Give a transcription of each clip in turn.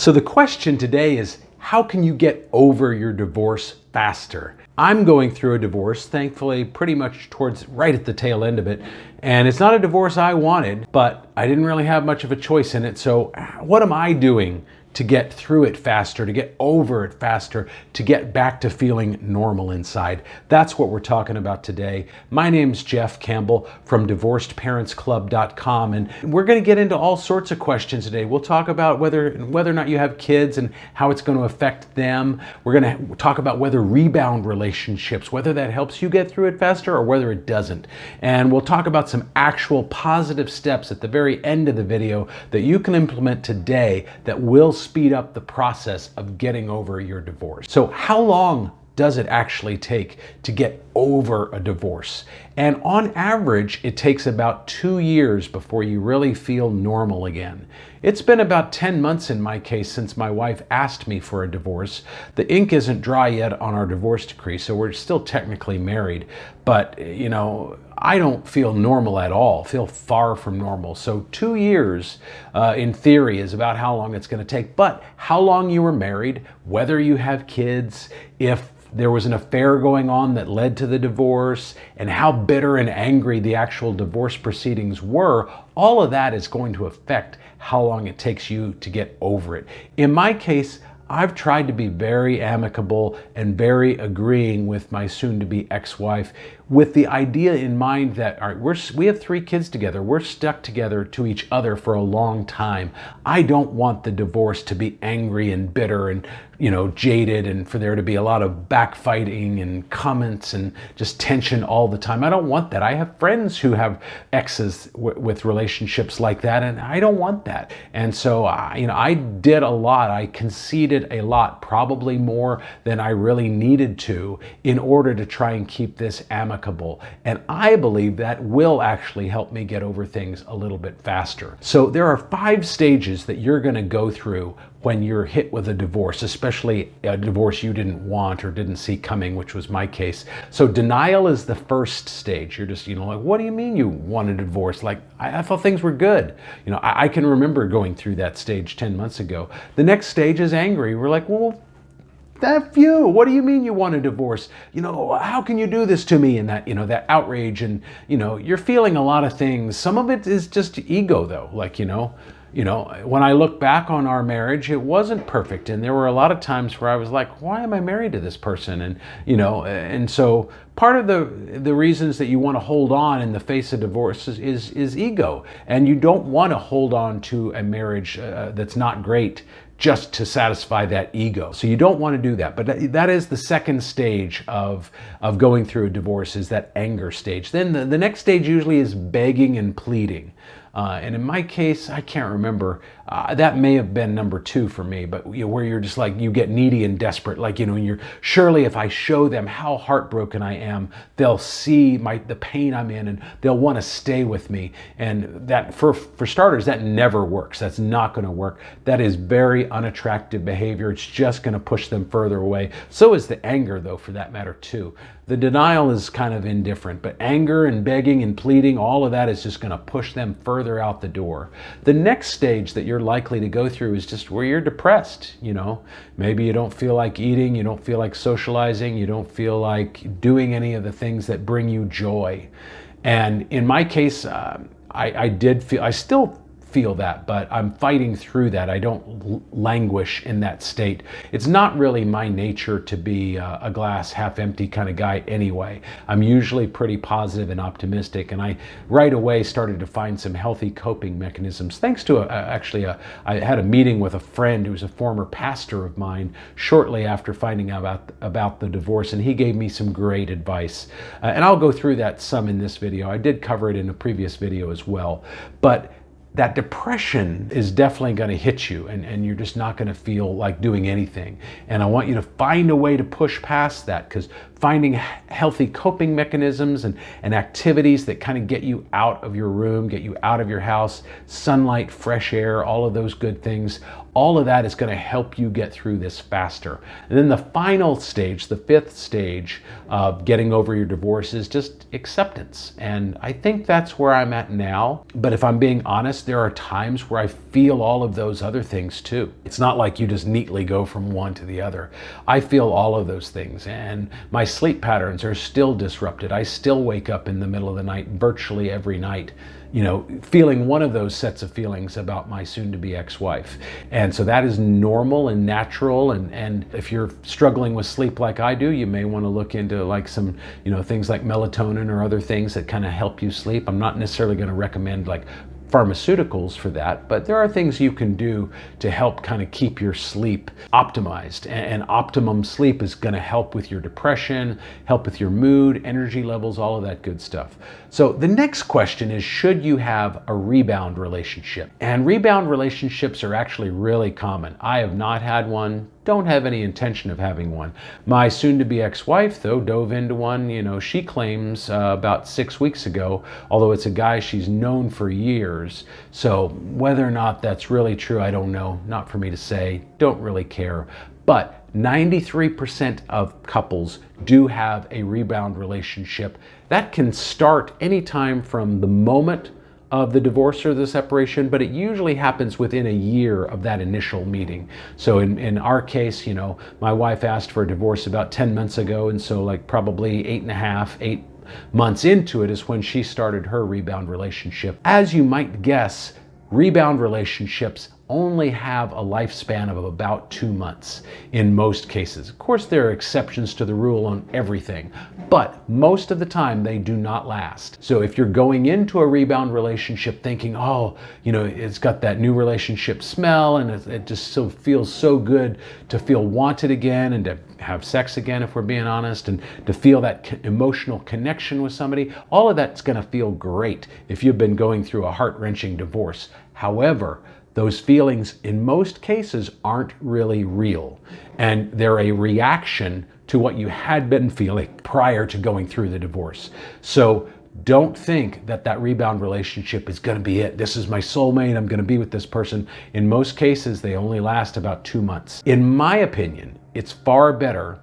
So the question today is, how can you get over your divorce faster? I'm going through a divorce, thankfully, pretty much towards right at the tail end of it. And it's not a divorce I wanted, but I didn't really have much of a choice in it. So what am I doing to get through it faster, to get over it faster, to get back to feeling normal inside? That's what we're talking about today. My name's Jeff Campbell from DivorcedParentsClub.com, and we're going to get into all sorts of questions today. We'll talk about whether or not you have kids and how it's going to affect them. We're going to talk about whether rebound relationships, whether that helps you get through it faster or whether it doesn't. And we'll talk about some actual positive steps at the very end of the video that you can implement today that will speed up the process of getting over your divorce. So how long does it actually take to get over a divorce? And on average, it takes about 2 years before you really feel normal again. It's been about 10 months in my case since my wife asked me for a divorce. The ink isn't dry yet on our divorce decree, so we're still technically married. But, I don't feel normal at all, feel far from normal. So 2 years, in theory, is about how long it's going to take. But how long you were married, whether you have kids, if there was an affair going on that led to the divorce, and how bitter and angry the actual divorce proceedings were, all of that is going to affect how long it takes you to get over it. In my case, I've tried to be very amicable and very agreeing with my soon-to-be ex-wife, with the idea in mind that, all right, we have 3 kids together. We're stuck together to each other for a long time. I don't want the divorce to be angry and bitter and, jaded, and for there to be a lot of backfighting and comments and just tension all the time. I don't want that. I have friends who have exes with relationships like that, and I don't want that. And so, I did a lot. I conceded a lot, probably more than I really needed to, in order to try and keep this amicable. And I believe that will actually help me get over things a little bit faster. So there are 5 stages that you're going to go through when you're hit with a divorce, especially a divorce you didn't want or didn't see coming, which was my case. So denial is the first stage. You're just, like, what do you mean you want a divorce? Like, I thought things were good. I can remember going through that stage 10 months ago. The next stage is angry. We're like, well, F you. What do you mean you want a divorce? How can you do this to me? And that, that outrage, and, you're feeling a lot of things. Some of it is just ego though. Like, when I look back on our marriage, it wasn't perfect. And there were a lot of times where I was like, why am I married to this person? And, and so part of the reasons that you want to hold on in the face of divorce is ego. And you don't want to hold on to a marriage that's not great just to satisfy that ego. So you don't want to do that. But that is the second stage of going through a divorce, is that anger stage. Then the next stage usually is begging and pleading. And in my case, I can't remember, that may have been number 2 for me, but where you're just like, you get needy and desperate, like, surely if I show them how heartbroken I am, they'll see the pain I'm in, and they'll want to stay with me. And that, for starters, that never works. That's not going to work. That is very unattractive behavior. It's just going to push them further away. So is the anger, though, for that matter, too. The denial is kind of indifferent, but anger and begging and pleading, all of that is just going to push them further out the door. The next stage that you're likely to go through is just where you're depressed. Maybe you don't feel like eating, you don't feel like socializing, you don't feel like doing any of the things that bring you joy. And in my case, I still feel that, but I'm fighting through that. I don't languish in that state. It's not really my nature to be a glass half empty kind of guy anyway. I'm usually pretty positive and optimistic, and I right away started to find some healthy coping mechanisms thanks to I had a meeting with a friend who's a former pastor of mine shortly after finding out about the divorce, and he gave me some great advice. And I'll go through that some in this video. I did cover it in a previous video as well. But that depression is definitely going to hit you, and you're just not going to feel like doing anything. And I want you to find a way to push past that, because finding healthy coping mechanisms and activities that kind of get you out of your room, get you out of your house, sunlight, fresh air, all of those good things. All of that is going to help you get through this faster. And then the final stage, the fifth stage of getting over your divorce, is just acceptance. And I think that's where I'm at now. But if I'm being honest, there are times where I feel all of those other things too. It's not like you just neatly go from one to the other. I feel all of those things, and my sleep patterns are still disrupted. I still wake up in the middle of the night virtually every night, feeling one of those sets of feelings about my soon-to-be ex-wife. And so that is normal and natural. And if you're struggling with sleep like I do, you may want to look into like some, things like melatonin or other things that kind of help you sleep. I'm not necessarily going to recommend like pharmaceuticals for that, but there are things you can do to help kind of keep your sleep optimized. And optimum sleep is going to help with your depression, help with your mood, energy levels, all of that good stuff. So the next question is, should you have a rebound relationship? And rebound relationships are actually really common. I have not had one, don't have any intention of having one. My soon-to-be ex-wife, though, dove into one. She claims about 6 weeks ago, although it's a guy she's known for years. So whether or not that's really true, I don't know. Not for me to say. Don't really care. But 93% of couples do have a rebound relationship. That can start anytime from the moment of the divorce or the separation, but it usually happens within a year of that initial meeting. So in our case, my wife asked for a divorce about 10 months ago, and so like probably 8 months into it is when she started her rebound relationship. As you might guess, rebound relationships only have a lifespan of about 2 months in most cases. Of course, there are exceptions to the rule on everything, but most of the time they do not last. So if you're going into a rebound relationship thinking, it's got that new relationship smell and it just feels so good to feel wanted again and to have sex again, if we're being honest, and to feel that emotional connection with somebody, all of that's going to feel great if you've been going through a heart-wrenching divorce. However, those feelings in most cases aren't really real, and they're a reaction to what you had been feeling prior to going through the divorce. So don't think that rebound relationship is going to be it. This is my soulmate. I'm going to be with this person. In most cases, they only last about 2 months. In my opinion, it's far better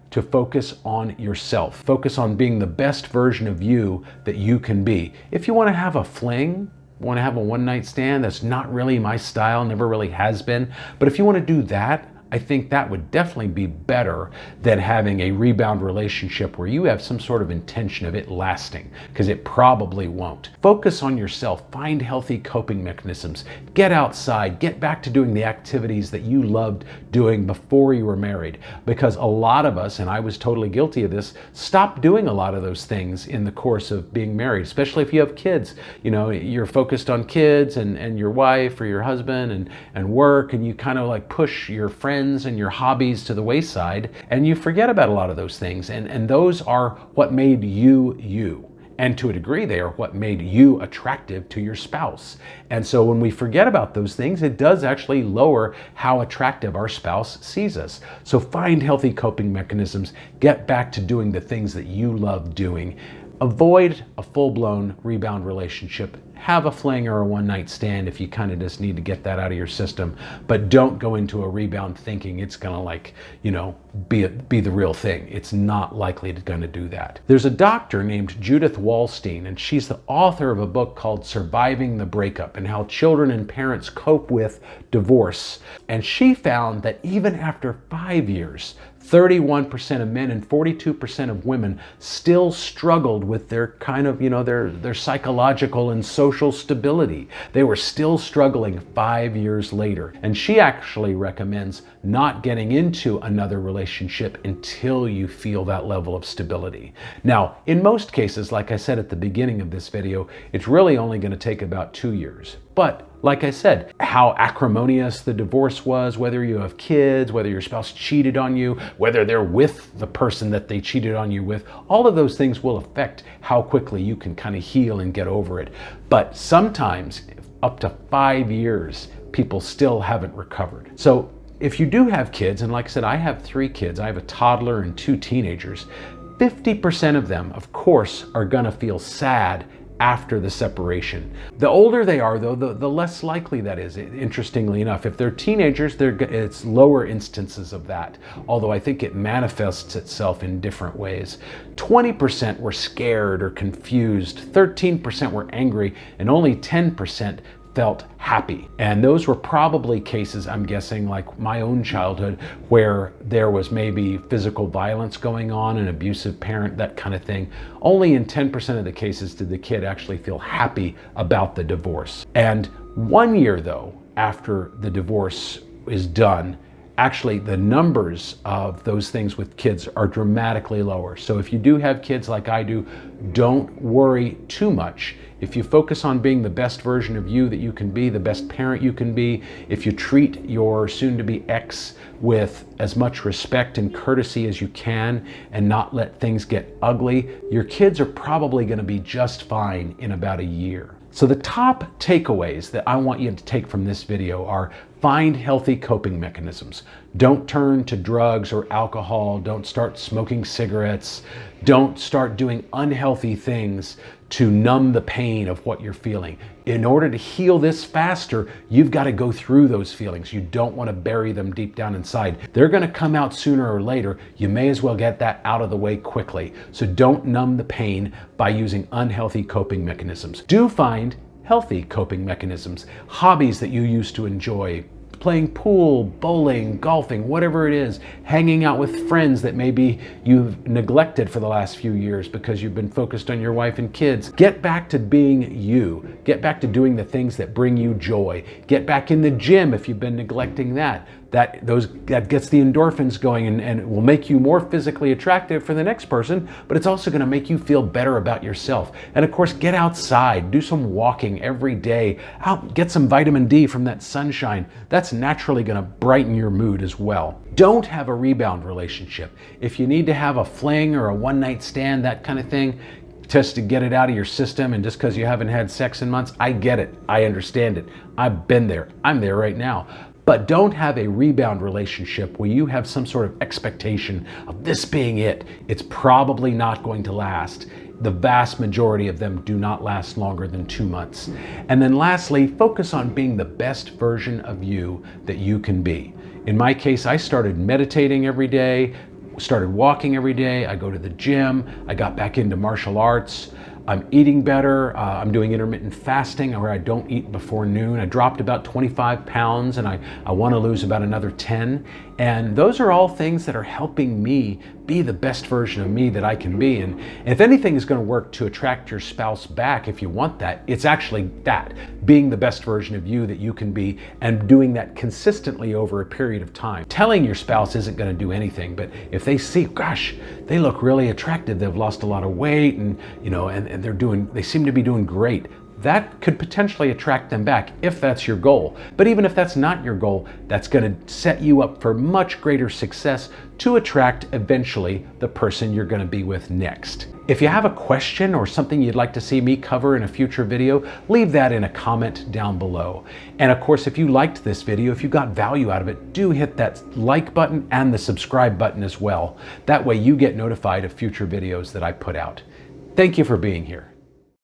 to focus on yourself. Focus on being the best version of you that you can be. If you want to have a fling, want to have a one-night stand, that's not really my style, never really has been. But if you want to do that, I think that would definitely be better than having a rebound relationship where you have some sort of intention of it lasting, because it probably won't. Focus on yourself, find healthy coping mechanisms, get outside, get back to doing the activities that you loved doing before you were married, because a lot of us, and I was totally guilty of this, stop doing a lot of those things in the course of being married, especially if you have kids. You're focused on kids and your wife or your husband and work, and you kind of like push your friends and your hobbies to the wayside, and you forget about a lot of those things. And those are what made you you. And to a degree, they are what made you attractive to your spouse. And so when we forget about those things, it does actually lower how attractive our spouse sees us. So find healthy coping mechanisms, get back to doing the things that you love doing. Avoid a full-blown rebound relationship. Have a fling or a one-night stand if you kind of just need to get that out of your system, but don't go into a rebound thinking it's gonna be the real thing. It's not likely going to do that. There's a doctor named Judith Wallstein, and she's the author of a book called Surviving the Breakup and How Children and Parents Cope with Divorce. And she found that even after 5 years, 31% of men and 42% of women still struggled with their kind of, their psychological and social stability. They were still struggling 5 years later. And she actually recommends not getting into another relationship until you feel that level of stability. Now, in most cases, like I said at the beginning of this video, it's really only going to take about 2 years. But like I said, how acrimonious the divorce was, whether you have kids, whether your spouse cheated on you, whether they're with the person that they cheated on you with, all of those things will affect how quickly you can kind of heal and get over it. But sometimes up to 5 years, people still haven't recovered. So if you do have kids, and like I said, I have 3 kids, I have a toddler and 2 teenagers, 50% of them, of course, are gonna feel sad after the separation. The older they are, though, the less likely that is, interestingly enough. If they're teenagers, it's lower instances of that, although I think it manifests itself in different ways. 20% were scared or confused, 13% were angry, and only 10% felt happy. And those were probably cases, I'm guessing, like my own childhood, where there was maybe physical violence going on, an abusive parent, that kind of thing. Only in 10% of the cases did the kid actually feel happy about the divorce. And 1 year, though, after the divorce is done, actually the numbers of those things with kids are dramatically lower. So if you do have kids like I do, don't worry too much. If you focus on being the best version of you that you can be, the best parent you can be, if you treat your soon-to-be ex with as much respect and courtesy as you can and not let things get ugly, your kids are probably going to be just fine in about a year. So the top takeaways that I want you to take from this video are: find healthy coping mechanisms. Don't turn to drugs or alcohol. Don't start smoking cigarettes. Don't start doing unhealthy things to numb the pain of what you're feeling. In order to heal this faster, you've got to go through those feelings. You don't want to bury them deep down inside. They're going to come out sooner or later. You may as well get that out of the way quickly. So don't numb the pain by using unhealthy coping mechanisms. Do find healthy coping mechanisms, hobbies that you used to enjoy, playing pool, bowling, golfing, whatever it is, hanging out with friends that maybe you've neglected for the last few years because you've been focused on your wife and kids. Get back to being you. Get back to doing the things that bring you joy. Get back in the gym if you've been neglecting that. That gets the endorphins going and will make you more physically attractive for the next person, but it's also going to make you feel better about yourself. And of course, get outside, do some walking every day, get some vitamin D from that sunshine. That's naturally going to brighten your mood as well. Don't have a rebound relationship. If you need to have a fling or a one-night stand, that kind of thing, just to get it out of your system, and just because you haven't had sex in months, I get it. I understand it. I've been there. I'm there right now. But don't have a rebound relationship where you have some sort of expectation of this being it. It's probably not going to last. The vast majority of them do not last longer than 2 months. And then lastly, focus on being the best version of you that you can be. In my case, I started meditating every day, started walking every day. I go to the gym. I got back into martial arts. I'm eating better. I'm doing intermittent fasting where I don't eat before noon. I dropped about 25 pounds and I want to lose about another 10. And those are all things that are helping me be the best version of me that I can be. And if anything is going to work to attract your spouse back, if you want that, it's actually that, being the best version of you that you can be and doing that consistently over a period of time. Telling your spouse isn't going to do anything, but if they see, gosh, they look really attractive, they've lost a lot of weight, and they seem to be doing great, that could potentially attract them back if that's your goal. But even if that's not your goal, that's going to set you up for much greater success to attract eventually the person you're going to be with next. If you have a question or something you'd like to see me cover in a future video, leave that in a comment down below. And of course, if you liked this video, if you got value out of it, do hit that like button and the subscribe button as well. That way you get notified of future videos that I put out. Thank you for being here.